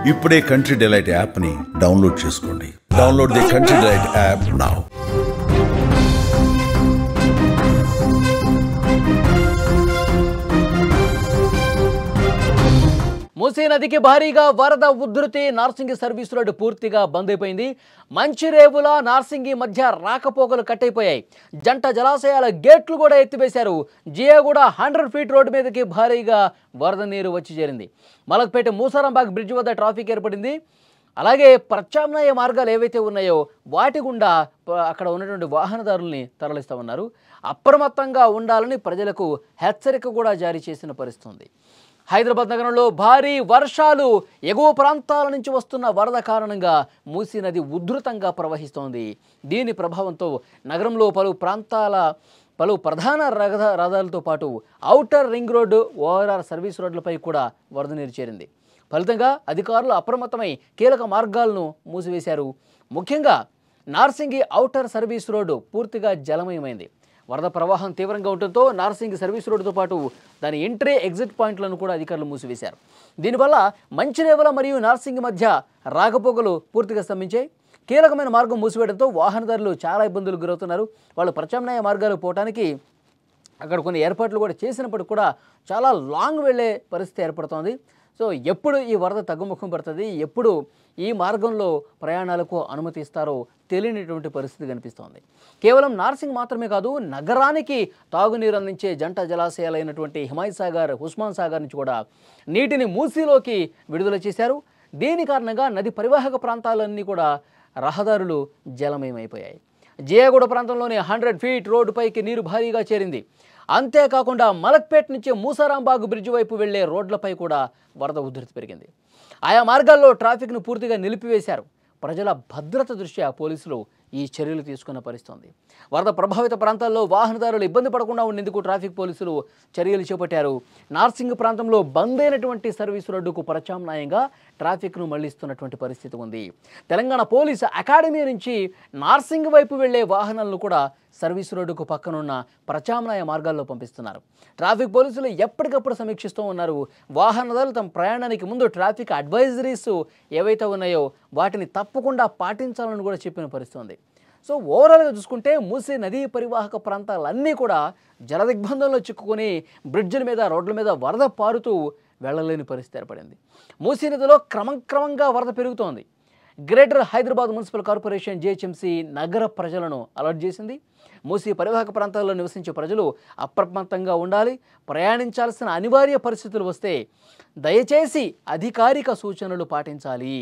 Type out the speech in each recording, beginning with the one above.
ఇప్పుడే country delight యాప్ని download చేసుకోండి. Download the country delight app now. Musi నదికి భారీగా వరద ఉధృతి. నార్సింగి సర్వీస్ రోడ్డు పూర్తిగా బంద్ అయిపోయింది. మంచిరేవుల నార్సింగి మధ్య రాకపోకలు కట్టయిపోయాయి. జంట జలాశయాల గేట్లు కూడా ఎత్తివేశారు. జియాగూడ 100 ఫీట్ రోడ్డు మీదకి భారీగా వరద నీరు వచ్చి చేరింది. మలక్పేట మూసారాంబాగ్ బ్రిడ్జ్ వద్ద ట్రాఫిక్ ఏర్పడింది. అలాగే ప్రత్యామ్నాయ మార్గాలు ఏవైతే ఉన్నాయో వాటి గుండా అక్కడ ఉన్నటువంటి వాహనదారుల్ని తరలిస్తూ ఉన్నారు. అప్రమత్తంగా ఉండాలని ప్రజలకు హెచ్చరిక కూడా జారీ చేసిన పరిస్థితి. హైదరాబాద్ నగరంలో భారీ వర్షాలు, ఎగువ ప్రాంతాల నుంచి వస్తున్న వరద కారణంగా మూసీ నది ఉధృతంగా ప్రవహిస్తోంది. దీని ప్రభావంతో నగరంలో పలు ప్రధాన రహదారులతో పాటు outer ring road, ORR service రోడ్లపై కూడా వరద నీరు చేరింది. ఫలితంగా అధికారులు అప్రమత్తమై కీలక మార్గాలను మూసివేశారు. ముఖ్యంగా నార్సింగి ఔటర్ సర్వీస్ రోడ్డు పూర్తిగా జలమయమైంది. వరద ప్రవాహం తీవ్రంగా ఉండటంతో నార్సింగి సర్వీస్ రోడ్డుతో పాటు దాని ఎంట్రీ ఎగ్జిట్ పాయింట్లను కూడా అధికారులు మూసివేశారు. దీనివల్ల మంచిరేవుల మరియు నార్సింగి మధ్య రాకపోకలు పూర్తిగా స్తంభించాయి. కీలకమైన మార్గం మూసివేయడంతో వాహనదారులు చాలా ఇబ్బందులు గురవుతున్నారు. వాళ్ళు ప్రత్యామ్నాయ మార్గాలు పోవడానికి అక్కడ కొన్ని ఏర్పాట్లు కూడా చేసినప్పటికీ కూడా చాలా లాంగ్ వెళ్ళే పరిస్థితి ఏర్పడుతోంది. సో ఎప్పుడు ఈ వరద తగ్గుముఖం పడుతుంది, ఎప్పుడు ఈ మార్గంలో ప్రయాణాలకు అనుమతి ఇస్తారో తెలియనిటువంటి పరిస్థితి కనిపిస్తోంది. కేవలం నార్సింగ్ మాత్రమే కాదు, నగరానికి తాగునీరు అందించే జంట జలాశయాలైనటువంటి హిమాయత్ సాగర్, ఉస్మాన్ సాగర్ నుంచి కూడా నీటిని మూసీలోకి విడుదల చేశారు. దీని కారణంగా నది పరివాహక ప్రాంతాలన్నీ కూడా రహదారులు జలమయమైపోయాయి. జియాగూడ ప్రాంతంలోని 100 ఫీట్ రోడ్డుపైకి నీరు భారీగా చేరింది. అంతేకాకుండా మలక్పేట నుంచి మూసారాంబాగ్ బ్రిడ్జ్ వైపు వెళ్లే రోడ్లపై కూడా వరద ఉధృతి పెరిగింది. ఆయా మార్గాల్లో ట్రాఫిక్ను పూర్తిగా నిలిపివేశారు. ప్రజల భద్రత దృష్ట్యా పోలీసులు ఈ చర్యలు తీసుకున్న పరిస్థితి. వరద ప్రభావిత ప్రాంతాల్లో వాహనదారులు ఇబ్బంది పడకుండా ఉండేందుకు ట్రాఫిక్ పోలీసులు చర్యలు చేపట్టారు. నార్సింగ్ ప్రాంతంలో బంద్ అయినటువంటి సర్వీస్ రోడ్డుకు ప్రత్యామ్నాయంగా ట్రాఫిక్ను మళ్లిస్తున్నటువంటి పరిస్థితి ఉంది. తెలంగాణ పోలీసు అకాడమీ నుంచి నార్సింగ్ వైపు వెళ్లే వాహనాలను కూడా సర్వీస్ రోడ్డుకు పక్కనున్న ప్రత్యామ్నాయ మార్గాల్లో పంపిస్తున్నారు. ట్రాఫిక్ పోలీసులు ఎప్పటికప్పుడు సమీక్షిస్తూ ఉన్నారు. వాహనదారులు తమ ప్రయాణానికి ముందు ట్రాఫిక్ అడ్వైజరీస్ ఏవైతే ఉన్నాయో వాటిని తప్పకుండా పాటించాలని కూడా చెప్పిన పరిస్థితి. సో ఓవరాల్గా చూసుకుంటే మూసీ నదీ పరివాహక ప్రాంతాలన్నీ కూడా జలదిగ్బంధంలో చిక్కుకొని బ్రిడ్జిల మీద, రోడ్ల మీద వరద పారుతూ వెళ్లలేని పరిస్థితి ఏర్పడింది. మూసీ నదిలో క్రమంగా వరద పెరుగుతోంది. Greater Hyderabad municipal corporation GHMC నగర ప్రజలను అలర్ట్ చేసింది. మూసీ పరివాహక ప్రాంతాల్లో నివసించే ప్రజలు అప్రమత్తంగా ఉండాలి. ప్రయాణించాల్సిన అనివార్య పరిస్థితులు వస్తే దయచేసి అధికారిక సూచనలు పాటించాలి.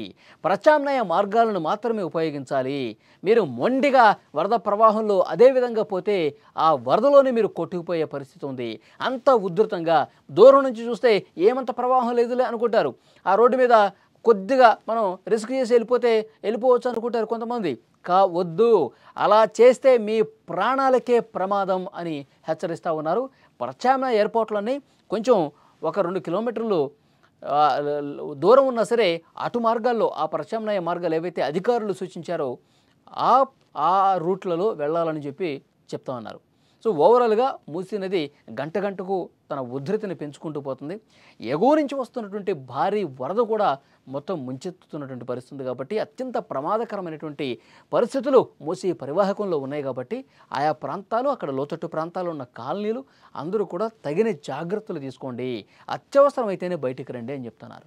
ప్రత్యామ్నాయ మార్గాలను మాత్రమే ఉపయోగించాలి. మీరు మొండిగా వరద ప్రవాహంలో అదే విధంగా పోతే ఆ వరదలోనే మీరు కొట్టుకుపోయే పరిస్థితి ఉంది. అంత ఉధృతంగా దూరం నుంచి చూస్తే ఏమంత ప్రవాహం లేదులే అనుకుంటారు. ఆ రోడ్డు మీద కొద్దిగా మనం రిస్క్ చేసి వెళ్ళిపోవచ్చు అనుకుంటారు కొంతమంది. వద్దు, అలా చేస్తే మీ ప్రాణాలకే ప్రమాదం అని హెచ్చరిస్తూ ఉన్నారు. ప్రత్యామ్నాయ ఏర్పాట్లన్నీ కొంచెం 1-2 కిలోమీటర్లు దూరం ఉన్నా సరే అటు మార్గాల్లో, ఆ ప్రత్యామ్నాయ మార్గాలు ఏవైతే అధికారులు సూచించారో ఆ రూట్లలో వెళ్ళాలని చెప్తా ఉన్నారు. సో ఓవరాల్గా మూసీ నది గంటకు తన ఉధృతిని పెంచుకుంటూ పోతుంది. ఎగువ నుంచి వస్తున్నటువంటి భారీ వరద కూడా మొత్తం ముంచెత్తుతున్నటువంటి పరిస్థితి కాబట్టి అత్యంత ప్రమాదకరమైనటువంటి పరిస్థితులు మూసీ పరివాహకంలో ఉన్నాయి. కాబట్టి ఆయా ప్రాంతాలు, అక్కడ లోతట్టు ప్రాంతాల్లో ఉన్న కాలనీలు అందరూ కూడా తగిన జాగ్రత్తలు తీసుకోండి. అత్యవసరమైతేనే బయటికి రండి అని చెప్తున్నారు.